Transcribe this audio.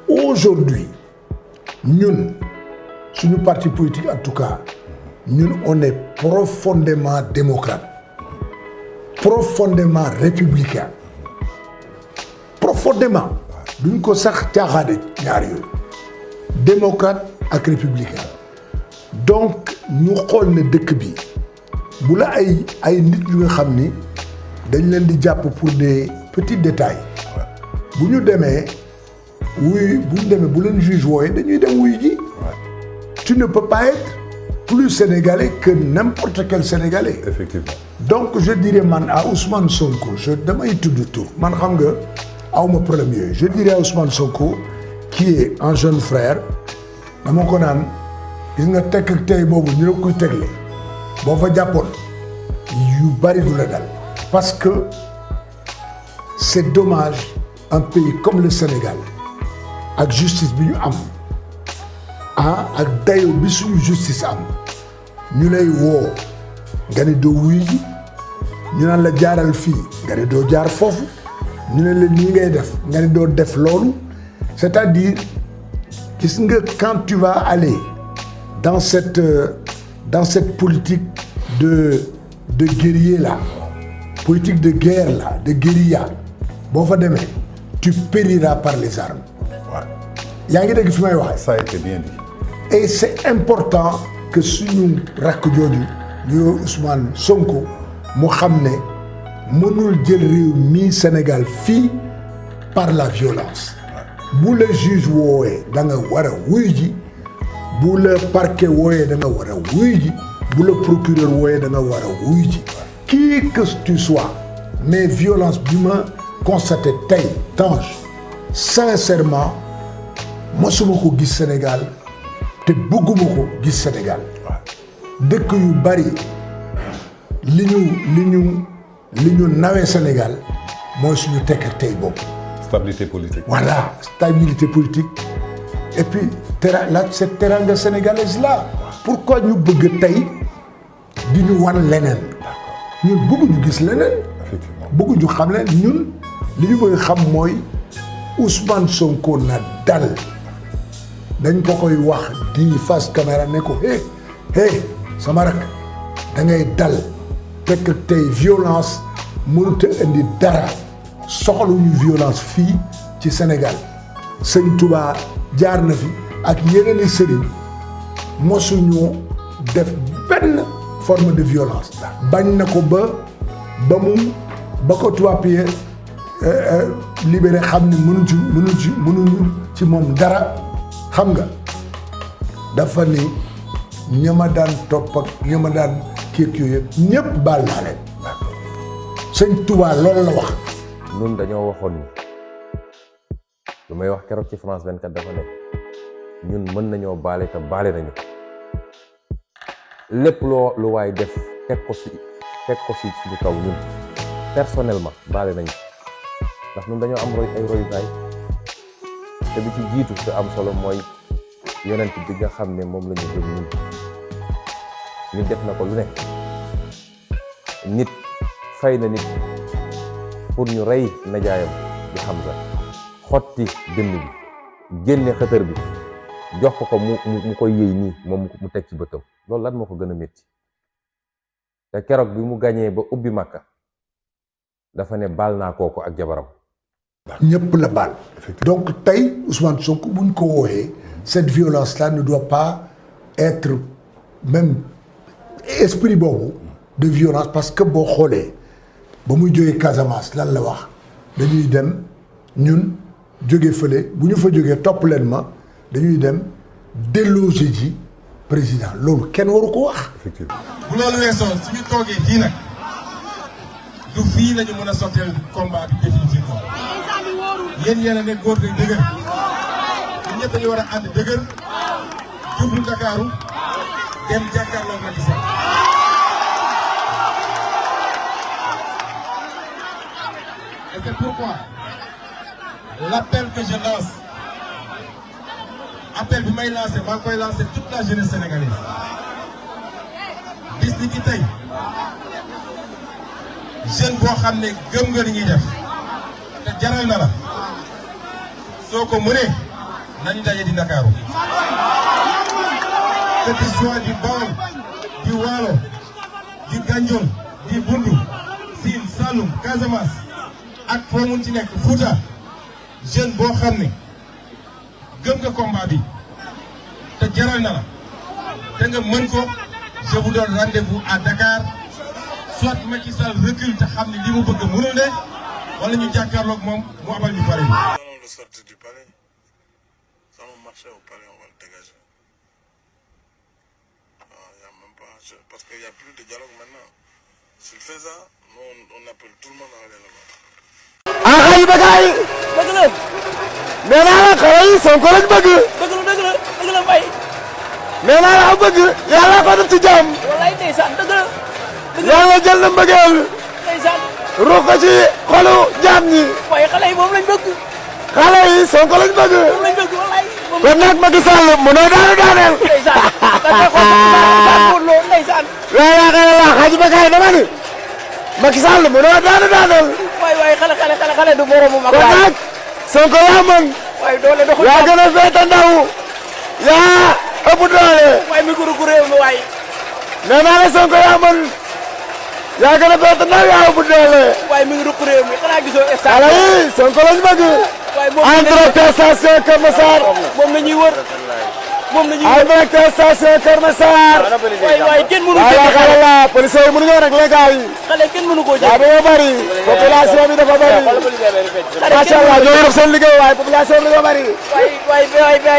aujourd'hui ñun suñu parti politique en tout cas ñun on est profondément démocrate profondément républicain profondément duñ ko sax caaxaane ñaar yooyu démocrate ak républicain donc ñu xool ne dëkk bi bu la ay nit yu nga xam ni dañ leen di jàpp pour des petits détails bu ñu demee bu leen juge wooye dañuy dem wuy ji tu ne peux pas être plus sénégalais que n'importe quel sénégalais. Effectivement. Donc je dirais man à Ousmane Sonko damay tudd tur man xam nga awma problème yooyu je dirais à Ousmane Sonko qui est un jeune frère dama ko naan gis nga tekk ak tey boobu ñu la koy tegle boo fa jàppoon yu bari du la dal parce que c'est dommage un pays comme le Sénégal ak justice bi ñu am ak dayo bi suñu justice am ñu lay woo nga ne doo wuy ji ñu naan la jaaral fii nga ne doo jaar foofu ñu ne la nii ngay def nga ne doo def loolu c'est-à-dire gis nga quand tu vas aller dans cette politique de guerrier là politique de guerre là de guérilla boo fa demee tu périras par les armes. yaa ngi dégg fi may waxee. Ça a été bien dit. Et c'est important que suñu rakk jooju ñu Ousmane Sonko mu xam ne mënul jël réew mi Sénégal fii par la violence. bu la juge woowee da nga war a wuyu ji bu la parquet wooyee da nga war a wuyu ji bu la procureur wooyee da nga war a wuyu ji qui que tu sois mais violence bi ma constaté tey Tange sincèrement mosuma ko gis Sénégal te bëgguma ko gis Sénégal dëkk yu bari li ñu nawee Sénégal mooy suñu tekk ak tey boobu. Stabilité politique. Voilà, stabilité politique. Et puis cette teranga sénégalaise là pourquoi ñu bëgg tey di ñu wan leneen ñun bëgguñu gis leneen. Effectivement bëgguñu xam leen ñun li ñu bëgg xam mooy Ousmane Sonko na dal. dañ ko koy wax di face caméra ne ko hey sama rak da ngay dal fekk tey violence mënut a indi dara soxluñu violence fii ci Sénégal sëñ Touba jaar na fi ak yeneen i sëriñ mosuñu def benn forme de violence bañ na ko ba ko tubaab yi libéré xam ni mënuñu ci moom dara. xam nga dafa ni ñama daan topp ak ñama daan kii yooyu yëpp ñëpp baal naa leen sëñ Touba loolu la wax. ñun dañoo waxoon ni lu may wax keroog ci France 24 dafa ne ñun mën nañoo baale te baale nañu lépp lu waay def teg ko si suñu kaw ñun personnellement baale nañu ndax ñun dañoo am ay royukaay. te bi ci jiitu te am solo mooy yonent bi nga xam ne moom la ñu gëm ñun nit def na ko lu ne nit fay na nit pour ñu rey najaayam di Hamza xotti dënn bi génne xëtër bi jox ko mu koy yëy nii moom mu teg ci bëtam loolu lan moo ko gën a métti te keroog bi mu gañee ba ubbi Makka dafa ne baal naa kooku ak jabaram ñëpp la baal. Donc tey Ousmane Sonko bu ñu ko wooyee cette violence là ne doit pas être même esprit boobu de violence parce que boo xoolee ba muy jógee Casamance lan la wax dañuy dem ñun jóge fële bu ñu fa jógee topp leen ma dañuy dem déloger ji président loolu kenn waru ko wax. Effectivement. bu loolu weesoo suñu toogee fii nag du fii la ñu mën a sotteel combat bi définitivement. yéen yéen a ne góor de dëgër ñun ñëpp dañu war a ànd dëgër jublu Ndakaaru dem jàkkaarloo Macky Sall. Et c'est pourquoi l'appel que je lance appel bi may lancer maa ngi koy lancer toute la jeunesse sénégalaise bis ni ki tey jeune boo xam ne gëm nga li ñuy def te jaral na la. soo ko mënee nañu daje di Ndakaaru que tu sois di Bawol di Waalo di Gandiol di Bundu Sine Saloum Casamance ak foo mun ci nekk Fouta jeune boo xam ne gëm nga combat bi te jaral na la te nga mën ko je vous donne rendez-vous à Dakar soit Macky Sall recule te xam ne li mu bëgg mënul ne wala ñu jàkkaarloog moom mu abal ñu pare. Allons le sortir du palais. Ça va marcher au palais, on va le dégager. Y a même pas, parce qu'il n'y a plus de dialogue maintenant. S'il fait ça, nous on appelle tout le monde à aller là-bas. ah xay ba gaay dëgg la nee naa la xale yi Sonko lañ bëgg dëgg la Mbaye nee naa la bëgg yàlla ko def ci jàmm wallaay ndeysaan dëgg la yàlla jël na mbëggeel ndeysaan ruux ko ci xolu jaam ñi waaye xale yi moom lañ bëgg xale yi Sonko lañ bëgg wallaay kon nag Macky Sall mënoo daaneel ndeysaan da ko lo ndeysaan la xaj ba gaay dama ni Macky Sall mënoo daaneel waay xale du moromu mag kon nag Sonko yaa mën waay doole doxul yaa gën a féete ndaw yaa ëpp doole waay mi guru réew mi waay nee naa la Sonko yaa mën yaa gën a féete ndaw yaa ëpp doole waay mi ngi rukk réew mi xanaa gisoo xale yi Sonko lañ bëgg waay moom en direct station Kër Massar moom la ñuy wër moom la ñuy en wër direct station Kër Massar waay kenn mënu waaye ko xale la police yi mënuñoo rek les gars yi xale kenn mënu koo yaa jël dañoo bëri population bi dafa bëri macha allah ñoo yor seen liggéey waaye population bi dafa bëri waay